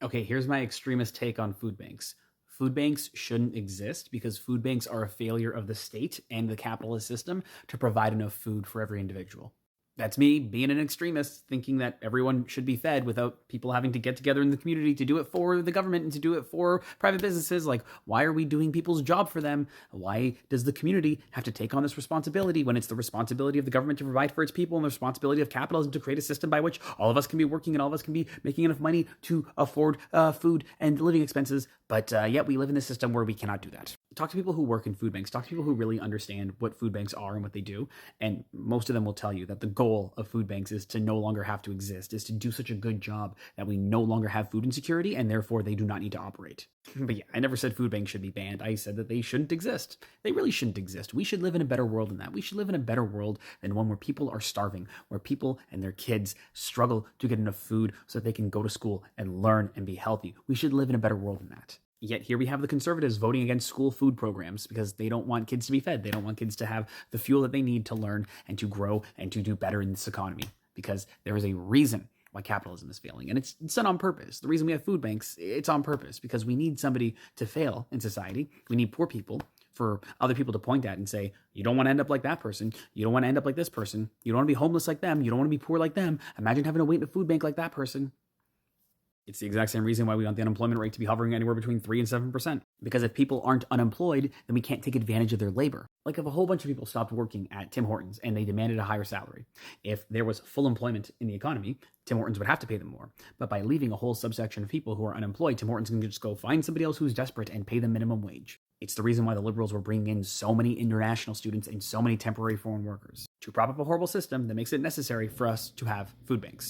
Okay, here's my extremist take on food banks. Food banks shouldn't exist because food banks are a failure of the state and the capitalist system to provide enough food for every individual. That's me being an extremist, thinking that everyone should be fed without people having to get together in the community to do it for the government and to do it for private businesses. Like, why are we doing people's job for them? Why does the community have to take on this responsibility when it's the responsibility of the government to provide for its people and the responsibility of capitalism to create a system by which all of us can be working and all of us can be making enough money to afford food and living expenses? But yet we live in a system where we cannot do that. Talk to people who work in food banks. Talk to people who really understand what food banks are and what they do. And most of them will tell you that the goal of food banks is to no longer have to exist, is to do such a good job that we no longer have food insecurity and therefore they do not need to operate. But yeah, I never said food banks should be banned. I said that they shouldn't exist. They really shouldn't exist. We should live in a better world than that. We should live in a better world than one where people are starving, where people and their kids struggle to get enough food so that they can go to school and learn and be healthy. We should live in a better world than that. Yet here we have the conservatives voting against school food programs because they don't want kids to be fed. They don't want kids to have the fuel that they need to learn and to grow and to do better in this economy, because there is a reason why capitalism is failing. And it's done on purpose. The reason we have food banks, it's on purpose because we need somebody to fail in society. We need poor people for other people to point at and say, you don't want to end up like that person. You don't want to end up like this person. You don't want to be homeless like them. You don't want to be poor like them. Imagine having to wait in a food bank like that person. It's the exact same reason why we want the unemployment rate to be hovering anywhere between 3 and 7%. Because if people aren't unemployed, then we can't take advantage of their labor. Like if a whole bunch of people stopped working at Tim Hortons and they demanded a higher salary, if there was full employment in the economy, Tim Hortons would have to pay them more. But by leaving a whole subsection of people who are unemployed, Tim Hortons can just go find somebody else who's desperate and pay them minimum wage. It's the reason why the liberals were bringing in so many international students and so many temporary foreign workers to prop up a horrible system that makes it necessary for us to have food banks.